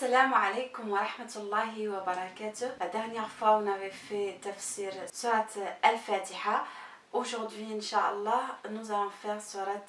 Assalamu alaikum wa rahmatullahi wa barakatuh. La dernière fois, on avait fait tafsir surat al-Fatiha. Aujourd'hui, Inch'Allah, nous allons faire surat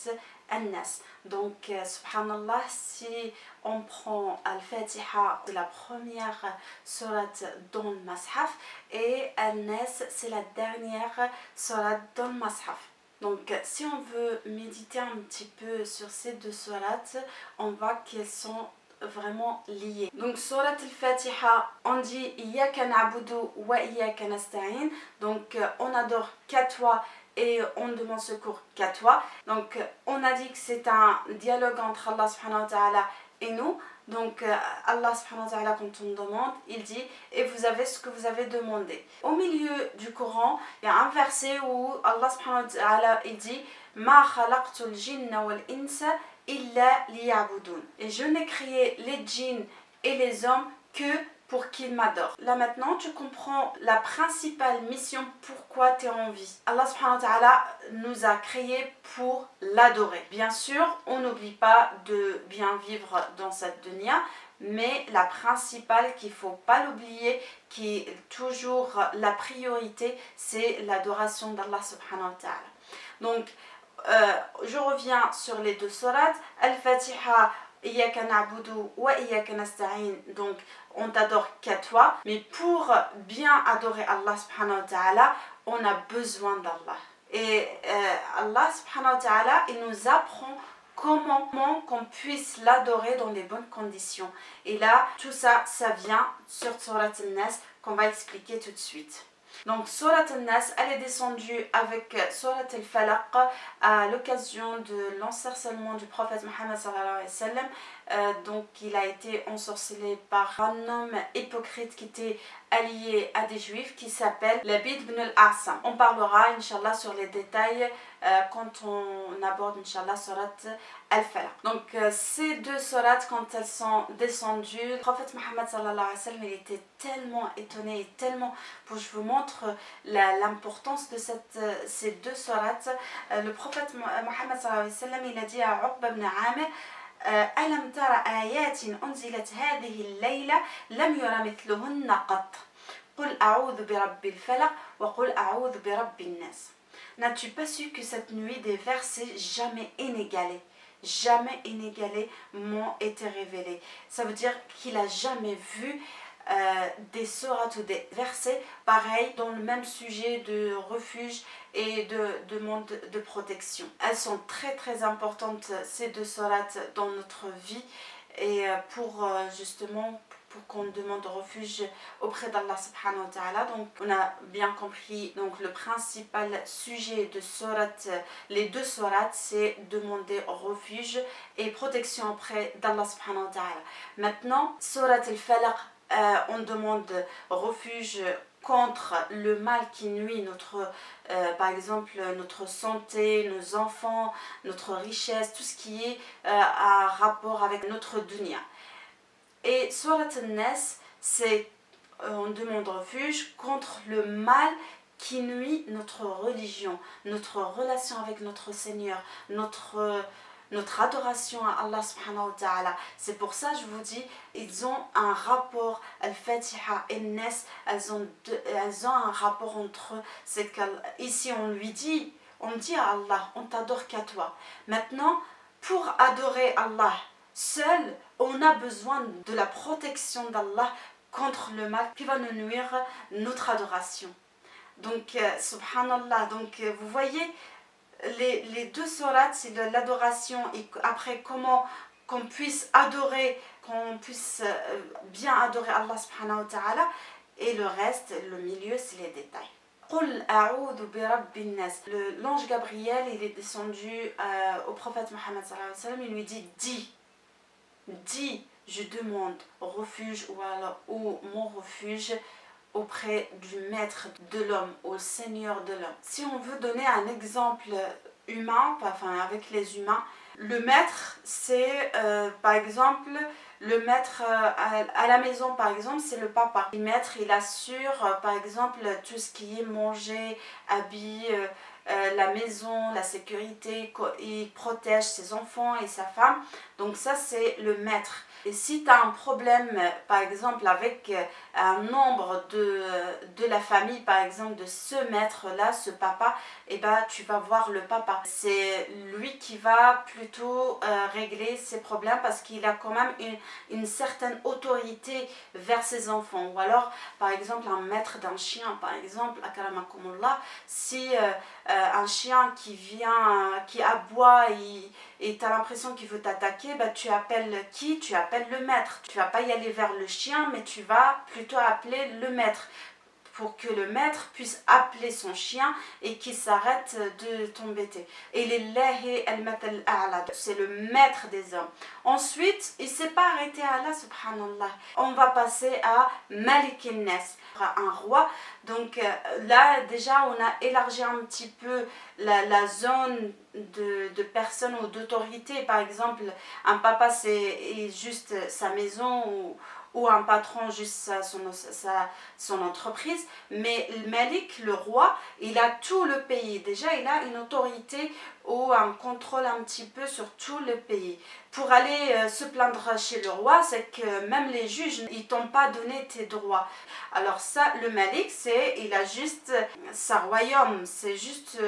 al-Nas. Donc, subhanallah, si on prend al-Fatiha, c'est la première surat dans le Mashaf, et al-Nas, c'est la dernière surat dans le Mashaf. Donc, si on veut méditer un petit peu sur ces deux sourates, on voit qu'elles sont vraiment liées. Donc, surat al-Fatiha, on dit Iyyaka na'budu wa iyyaka nasta'in. Donc, on adore qu'à toi et on demande secours qu'à toi. Donc, on a dit que c'est un dialogue entre Allah subhanahu wa ta'ala et nous. Donc, Allah subhanahu wa ta'ala, quand on demande, il dit et vous avez ce que vous avez demandé. Au milieu du Coran, il y a un verset où Allah subhanahu wa ta'ala il dit Ma khalaqtul jinna wal insa illa liya'budun. Et je n'ai créé les djinns et les hommes que pour qu'ils m'adorent. Là maintenant, tu comprends la principale mission pourquoi tu es en vie. Allah subhanahu wa ta'ala nous a créés pour l'adorer. Bien sûr, on n'oublie pas de bien vivre dans cette dunya, mais la principale qu'il ne faut pas l'oublier, qui est toujours la priorité, c'est l'adoration d'Allah subhanahu wa ta'ala. Donc, je reviens sur les deux sourates. Al-Fatiha, Iyyaka na'budu wa iyyaka nasta'in. Donc, on t'adore qu'à toi. Mais pour bien adorer Allah subhanahu wa ta'ala, on a besoin d'Allah. Et Allah subhanahu wa ta'ala, il nous apprend comment qu'on puisse l'adorer dans les bonnes conditions. Et là, tout ça, ça vient sur Surat al-Nas qu'on va expliquer tout de suite. Donc, Surat al-Nas, elle est descendue avec Surat al-Falaq à l'occasion de l'ensorcellement du prophète Mohammed sallallahu alayhi wa sallam. Donc, il a été ensorcelé par un homme hypocrite qui était allié à des juifs qui s'appelle Labid ibn al-Asam. On parlera, Inch'Allah, sur les détails quand on aborde, Inch'Allah, Surat al-Falaq. Donc, ces deux sourates, quand elles sont descendues, le prophète Mohammed sallallahu alayhi wa sallam, il était tellement étonné et tellement... Je vous montre l'importance de ces deux sourates. Le prophète Mohammed sallallahu alayhi wa sallam, il a dit à Uqba ibn Amir ألم تر آيات أنزلت هذه الليلة لم ير مثلهن قط قل أعوذ برب الفلق وقل أعوذ برب الناس. N'as-tu pas su que cette nuit des versets jamais inégalés m'ont été révélés? Ça veut dire qu'il n'a jamais vu des sourates ou des versets pareils dans le même sujet de refuge et de demande de protection. Elles sont très très importantes, ces deux sourates, dans notre vie, et pour justement pour qu'on demande refuge auprès d'Allah subhanahu wa ta'ala. Donc on a bien compris, donc le principal sujet de les deux sourates, c'est demander refuge et protection auprès d'Allah subhanahu wa ta'ala. Maintenant, Surat al-Falaq, on demande refuge contre le mal qui nuit par exemple notre santé, nos enfants, notre richesse, tout ce qui est à rapport avec notre dunya. Et Surat al-Nas, c'est on demande refuge contre le mal qui nuit notre religion, notre relation avec notre Seigneur, notre adoration à Allah subhanahu wa ta'ala. C'est pour ça je vous dis, ils ont un rapport, Al-Fatiha et Nas, elles ont un rapport entre eux. C'est qu'ici on dit à Allah, on t'adore qu'à toi. Maintenant, pour adorer Allah seul, on a besoin de la protection d'Allah contre le mal qui va nous nuire notre adoration. Donc, subhanallah, donc vous voyez, les deux sourates, c'est de l'adoration, et après comment qu'on puisse adorer, qu'on puisse bien adorer Allah subhanahu wa ta'ala, et le reste, le milieu, c'est les détails. L'ange Gabriel, il est descendu au prophète Mohammed sallallahu alayhi wa sallam, il lui dit dis, je demande refuge ou mon refuge auprès du maître de l'homme, au Seigneur de l'homme. Si on veut donner un exemple humain, enfin avec les humains, le maître, c'est par exemple, le maître à la maison, par exemple, c'est le papa. Le maître, il assure par exemple tout ce qui est manger, habit, la maison, la sécurité, il protège ses enfants et sa femme. Donc ça, c'est le maître. Et si tu as un problème, par exemple, avec un membre de la famille, par exemple, de ce maître-là, ce papa, et ben, tu vas voir le papa. C'est lui qui va plutôt régler ses problèmes parce qu'il a quand même une certaine autorité vers ses enfants. Ou alors, par exemple, un maître d'un chien, par exemple, akramakumullah, si un chien qui vient, qui aboie et tu as l'impression qu'il veut t'attaquer, bah, tu appelles qui? Tu appelles le maître. Tu vas pas y aller vers le chien, mais tu vas plutôt appeler le maître pour que le maître puisse appeler son chien et qu'il s'arrête de t'embêter. Et lillahi al-matal a'la, c'est le maître des hommes. Ensuite, il ne s'est pas arrêté à Allah, subhanallah. On va passer à Malik al-Nas, un roi. Donc là, déjà, on a élargi un petit peu la zone de personnes ou d'autorité. Par exemple, un papa, c'est juste sa maison ou un patron juste son entreprise, mais le Malik, le roi, il a tout le pays. Déjà, il a une autorité ou un contrôle un petit peu sur tout le pays. Pour aller se plaindre chez le roi, c'est que même les juges, ils t'ont pas donné tes droits. Alors ça, le Malik, il a juste sa royaume, c'est juste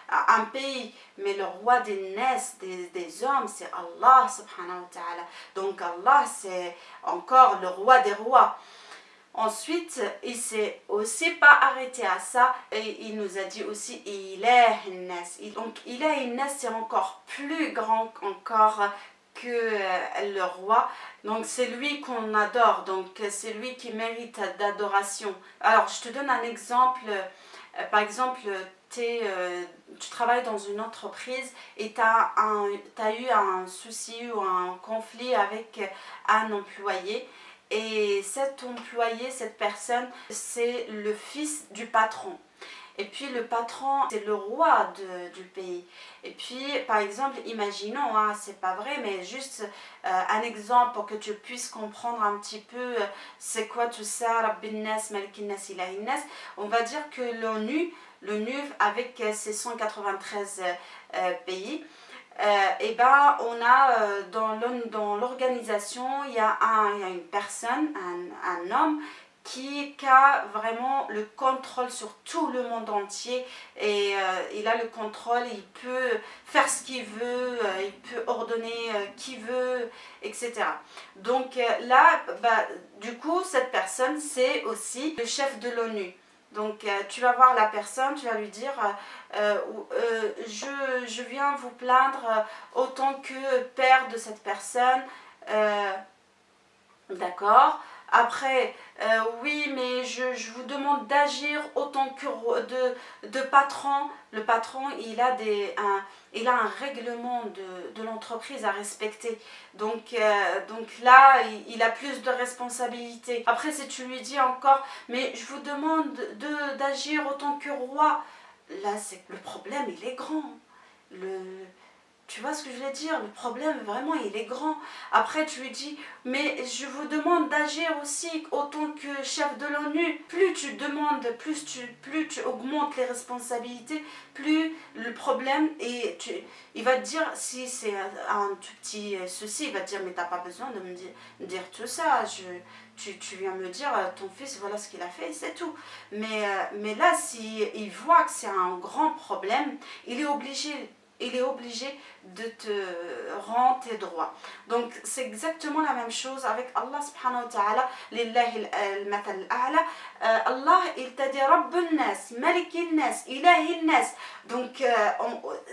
un pays. Mais le roi des des hommes, c'est Allah subhanahu wa ta'ala. Donc Allah, c'est encore le roi des rois. Ensuite, il s'est aussi pas arrêté à ça et il nous a dit aussi Ilah Nas. Donc Ilah Nas, c'est encore plus grand encore que le roi. Donc c'est lui qu'on adore, donc c'est lui qui mérite d'adoration. Alors je te donne un exemple. Par exemple, tu travailles dans une entreprise et tu as eu un souci ou un conflit avec un employé. Et cet employé, cette personne, c'est le fils du patron. Et puis le patron, c'est le roi du pays. Et puis, par exemple, imaginons, hein, c'est pas vrai, mais juste un exemple pour que tu puisses comprendre un petit peu c'est quoi tout ça, Rabbin Nas, Malikin Nas, Ilahin Nas. On va dire que l'ONU avec ses 193 pays, et ben on a dans l'organisation il y a une personne, un homme qui a vraiment le contrôle sur tout le monde entier et il a le contrôle, il peut faire ce qu'il veut, il peut ordonner qui veut, etc. Donc là, bah, du coup, cette personne, c'est aussi le chef de l'ONU. Donc tu vas voir la personne, tu vas lui dire je viens vous plaindre autant que père de cette personne. D'accord. Après, oui, mais je vous demande d'agir autant que de patron. Le patron, il a un règlement de l'entreprise à respecter. Donc là, il a plus de responsabilités. Après, si tu lui dis encore, mais je vous demande d'agir autant que roi, là, c'est le problème, il est grand. Tu vois ce que je veux dire? Le problème, vraiment, il est grand. Après, tu lui dis, mais je vous demande d'agir aussi autant que chef de l'ONU. Plus tu demandes, plus tu augmentes les responsabilités, plus le problème, il va te dire, si c'est un tout petit souci, il va te dire, mais t'as pas besoin de me dire tout ça. Tu viens me dire, ton fils, voilà ce qu'il a fait, c'est tout. Mais là, s'il voit que c'est un grand problème, il est obligé de te rendre tes droits. Donc c'est exactement la même chose avec Allah subhanahu wa ta'ala. Lillahi al-matal a'la. Allah, il t'a dit Rabbun nas, Malikin nas, Ilahin nas. Donc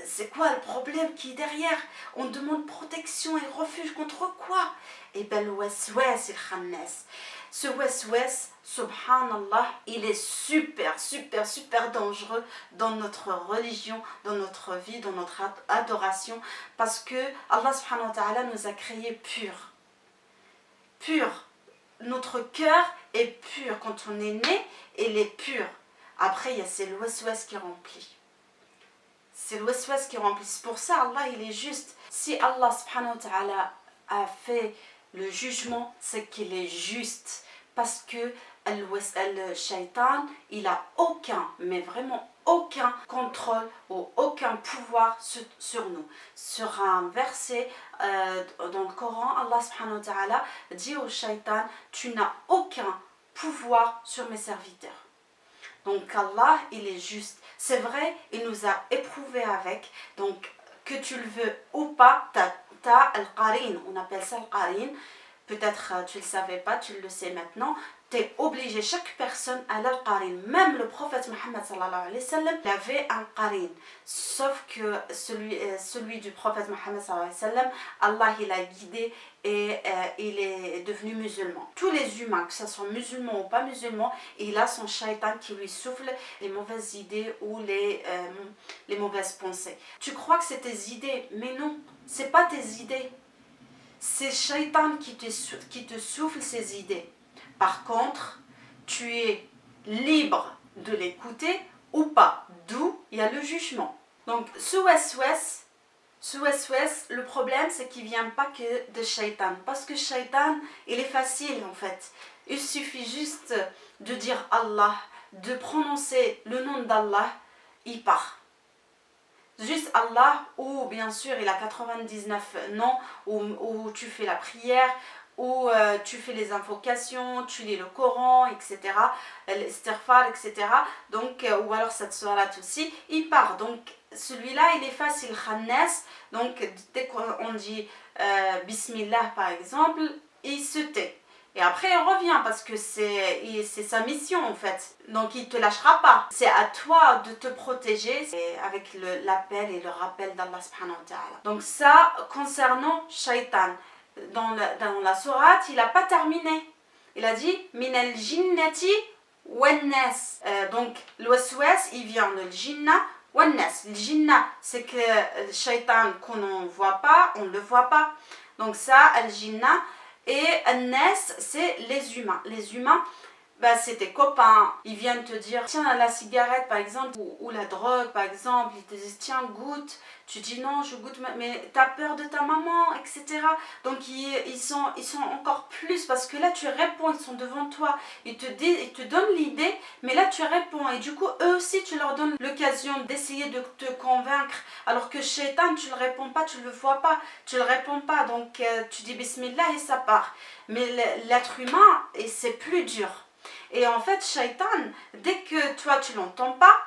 c'est quoi le problème qui est derrière? On demande protection et refuge contre quoi? Et ben le waswas il-khannas. Ce waswas, subhanallah, il est super dangereux dans notre religion, dans notre vie, dans notre adoration, parce que Allah subhanahu wa ta'ala nous a créés purs. Purs. Notre cœur est pur. Quand on est né, il est pur. Après, il y a c'est le waswas qui remplit. C'est le waswas qui remplit. C'est pour ça, Allah, il est juste. Si Allah subhanahu wa ta'ala a fait le jugement, c'est qu'il est juste. Parce que le shaitan, il a aucun, mais vraiment aucun contrôle ou aucun pouvoir sur nous. Sur un verset dans le Coran, Allah subhanahu wa ta'ala dit au shaitan, tu n'as aucun pouvoir sur mes serviteurs. Donc Allah, il est juste. C'est vrai, il nous a éprouvés avec. Donc que tu le veux ou pas, t'as al-qarin, on appelle ça al-qarin. Peut-être tu ne le savais pas, tu le sais maintenant. Tu es obligé, chaque personne a al-qarin. Même le prophète Mohammed sallallahu alayhi wa sallam, il avait un qarin. Sauf que celui du prophète Mohammed sallallahu alayhi wa sallam, Allah il a guidé et il est devenu musulman. Tous les humains, que ce soit musulmans ou pas musulmans, il a son shaitan qui lui souffle les mauvaises idées ou les mauvaises pensées. Tu crois que c'est tes idées, mais non, c'est pas tes idées. C'est shaitan qui te souffle ces idées. Par contre, tu es libre de l'écouter ou pas. D'où il y a le jugement. Donc, ce waswas, le problème, c'est qu'il ne vient pas que de shaitan. Parce que shaitan, il est facile en fait. Il suffit juste de dire Allah, de prononcer le nom d'Allah, il part. Juste Allah, ou bien sûr il a 99 noms, où tu fais la prière, où tu fais les invocations, tu lis le Coran, etc. L'istighfar, etc. Donc, ou alors cette sourate aussi, il part. Donc celui-là il est facile, Khannas. Donc dès qu'on dit Bismillah par exemple, il se tait. Et après il revient parce que c'est sa mission en fait. Donc il ne te lâchera pas. C'est à toi de te protéger avec l'appel et le rappel d'Allah subhanahu wa ta'ala. Donc ça concernant Shaitan. Dans la sourate, il n'a pas terminé. Il a dit Min al-jinnati wan-nas. Donc le waswas, il vient de al-jinna wan-nas. Le jinna, c'est que le Shaitan qu'on ne voit pas, on ne le voit pas. Donc ça, al-jinna. Et An-Nas, c'est les humains. Les humains, bah, c'est tes copains. Ils viennent te dire, tiens, la cigarette par exemple, ou la drogue par exemple. Ils te disent, tiens, goûte. Tu dis non, je goûte, mais tu as peur de ta maman, etc. Donc ils sont encore plus, parce que là tu réponds, ils sont devant toi. Ils te donnent l'idée, mais là tu réponds. Et du coup, eux aussi, tu leur donnes l'occasion d'essayer de te convaincre. Alors que shaitan, tu ne le réponds pas, tu ne le vois pas, tu ne le réponds pas. Donc tu dis bismillah et ça part. Mais l'être humain, et c'est plus dur. Et en fait, shaitan, dès que toi tu l'entends pas,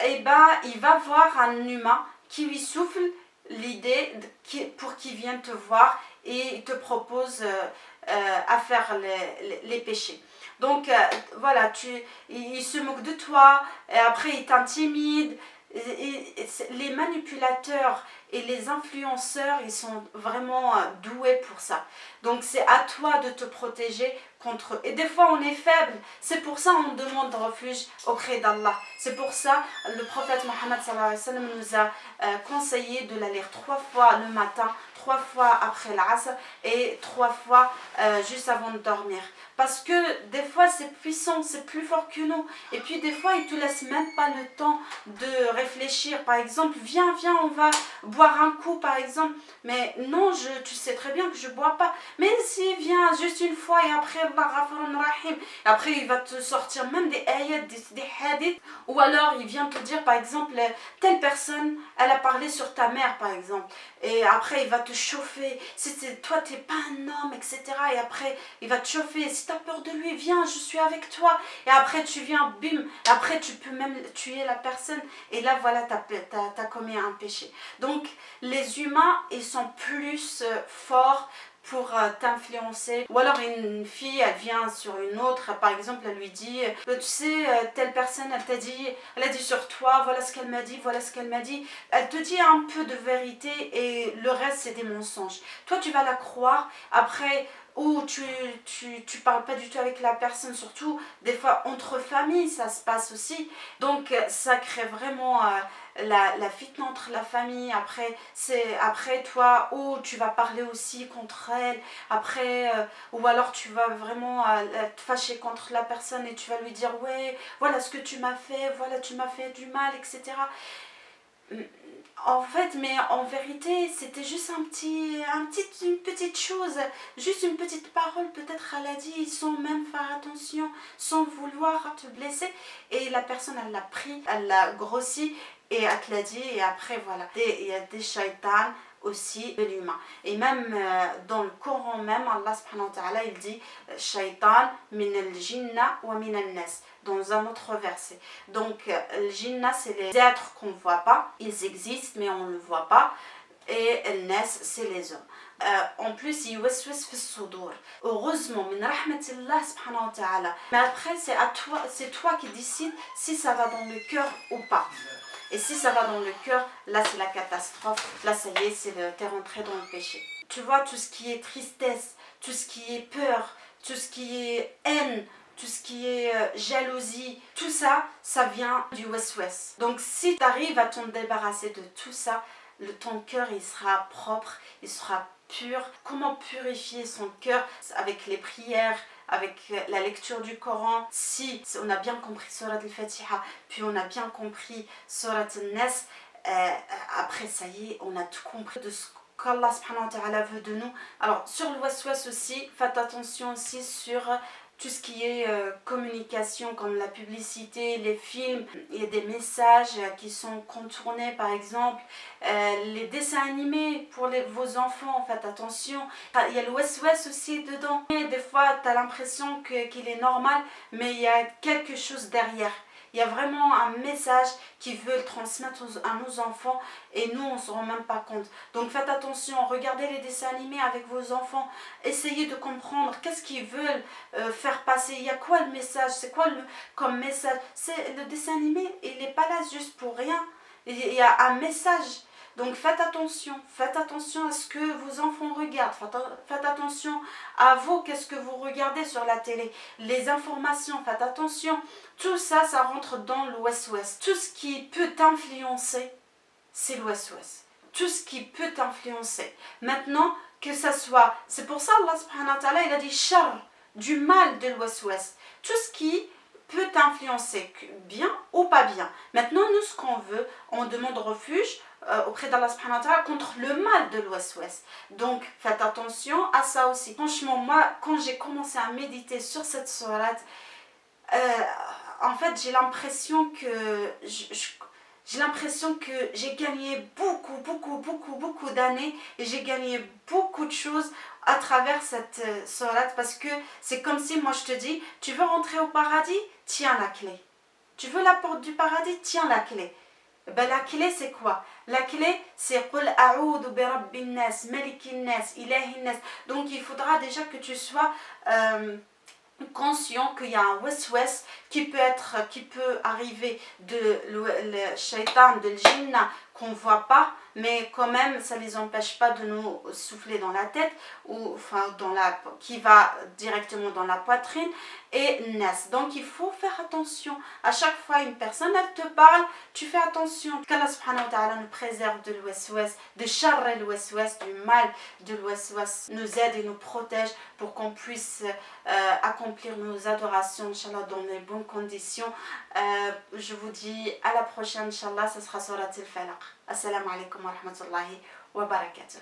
eh ben, il va voir un humain qui lui souffle l'idée pour qu'il vienne te voir et il te propose à faire les péchés. Donc voilà, il se moque de toi, et après il t'intimide. Les manipulateurs et les influenceurs, ils sont vraiment doués pour ça. Donc c'est à toi de te protéger contre eux. Et des fois on est faible, c'est pour ça on demande refuge auprès d'Allah. C'est pour ça le prophète Mohammed sallallahu alayhi wa sallam nous a conseillé de la lire 3 fois le matin, 3 fois après l'Asr et 3 fois juste avant de dormir. Parce que des fois c'est puissant, c'est plus fort que nous. Et puis des fois ils ne te laissent même pas le temps de réfléchir. Par exemple, viens, on va boire un coup par exemple. Mais non, tu sais très bien que je ne bois pas. Mais si, viens juste une fois et après Allah Ghafurun Rahim. Après il va te sortir même des ayats, des hadiths. Ou alors il vient te dire par exemple, telle personne, elle a parlé sur ta mère par exemple. Et après il va te chauffer. Toi tu n'es pas un homme, etc. Et après il va te chauffer. Si tu as peur de lui, viens, je suis avec toi. Et après tu viens, bim. Après tu peux même tuer la personne. Et là voilà, t'as commis un péché. Donc les humains, ils sont plus forts pour t'influencer. Ou alors une fille, elle vient sur une autre, par exemple, elle lui dit, tu sais, telle personne, elle a dit sur toi, voilà ce qu'elle m'a dit, voilà ce qu'elle m'a dit. Elle te dit un peu de vérité et le reste, c'est des mensonges. Toi, tu vas la croire. Après, ou tu parles pas du tout avec la personne, surtout des fois entre familles ça se passe aussi, donc ça crée vraiment la fitna entre la famille. Après toi, ou tu vas parler aussi contre elle, après ou alors tu vas vraiment te fâcher contre la personne et tu vas lui dire ouais, voilà ce que tu m'as fait, voilà tu m'as fait du mal, etc. En fait, mais en vérité, c'était juste une petite chose, juste une petite parole. Peut-être elle a dit sans même faire attention, sans vouloir te blesser. Et la personne, elle l'a pris, elle l'a grossi et elle te l'a dit. Et après, voilà. Il y a des shaitans aussi de l'humain. Et même dans le Coran même, Allah subhanahu wa ta'ala, il dit shaitan min al-jinna wa min al-nas dans un autre verset. Donc le jinna, c'est les êtres qu'on ne voit pas, ils existent mais on ne le voit pas. Et el nas, c'est les hommes. En plus, il waswas fi sudur. Heureusement, min rahmatillah subhanahu wa ta'ala. Mais après, c'est toi qui décides si ça va dans le cœur ou pas. Et si ça va dans le cœur, là c'est la catastrophe. Là ça y est, t'es rentré dans le péché. Tu vois, tout ce qui est tristesse, tout ce qui est peur, tout ce qui est haine, tout ce qui est jalousie, tout ça, ça vient du waswas. Donc si tu arrives à t'en débarrasser de tout ça, ton cœur il sera propre, il sera pur. Comment purifier son cœur? Avec les prières, avec la lecture du Coran. Si on a bien compris Surat al-Fatiha, puis on a bien compris Surat al-Nas, après ça y est, on a tout compris de ce qu'Allah subhanahu wa ta'ala veut de nous. Alors sur le waswas aussi, faites attention aussi sur tout ce qui est communication comme la publicité, les films. Il y a des messages qui sont contournés, par exemple les dessins animés pour vos enfants, faites attention. Il y a le waswas aussi dedans. Et des fois tu as l'impression qu'il est normal, mais il y a quelque chose derrière. Il y a vraiment un message qu'ils veulent transmettre à nos enfants et nous on ne se rend même pas compte. Donc faites attention, regardez les dessins animés avec vos enfants, essayez de comprendre qu'est-ce qu'ils veulent faire passer. Il y a quoi le message? C'est quoi comme message? Le dessin animé, il n'est pas là juste pour rien. Il y a un message. Donc faites attention à ce que vos enfants regardent, faites attention à vous, qu'est-ce que vous regardez sur la télé, les informations, faites attention. Tout ça, ça rentre dans le waswas. Tout ce qui peut t'influencer, c'est le waswas. Tout ce qui peut t'influencer. Maintenant, que ça soit, c'est pour ça Allah subhanahu wa ta'ala, il a dit shar, du mal de l'waswas. Tout ce qui peut t'influencer, bien ou pas bien. Maintenant, nous, ce qu'on veut, on demande refuge auprès d'Allah subhanahu wa ta'ala contre le mal de l'waswas. Donc, faites attention à ça aussi. Franchement, moi, quand j'ai commencé à méditer sur cette sourate, en fait, j'ai l'impression que j'ai gagné beaucoup d'années et j'ai gagné beaucoup de choses à travers cette sourate, parce que c'est comme si moi je te dis, tu veux rentrer au paradis, tiens la clé. Tu veux la porte du paradis, tiens la clé. Ben, la clé c'est quoi? La clé c'est Qul a'udhu bi rabbin nas, malikin nas, ilahin nas. Donc il faudra déjà que tu sois conscient qu'il y a un waswas qui peut arriver de le shaitan, de l'jinna qu'on ne voit pas, mais quand même ça ne les empêche pas de nous souffler dans la tête, ou enfin qui va directement dans la poitrine, et nas. Donc il faut faire attention. À chaque fois une personne elle te parle, tu fais attention. Qu'Allah subhanahu wa ta'ala nous préserve de l'waswas, de sharr al-waswas, du mal de l'waswas, nous aide et nous protège pour qu'on puisse accomplir nos adorations, Inch'Allah, dans les bonnes conditions. Je vous dis à la prochaine, Inch'Allah, ça sera Surat al-Falaq. Assalamu alaikum wa rahmatullahi wa barakatuh.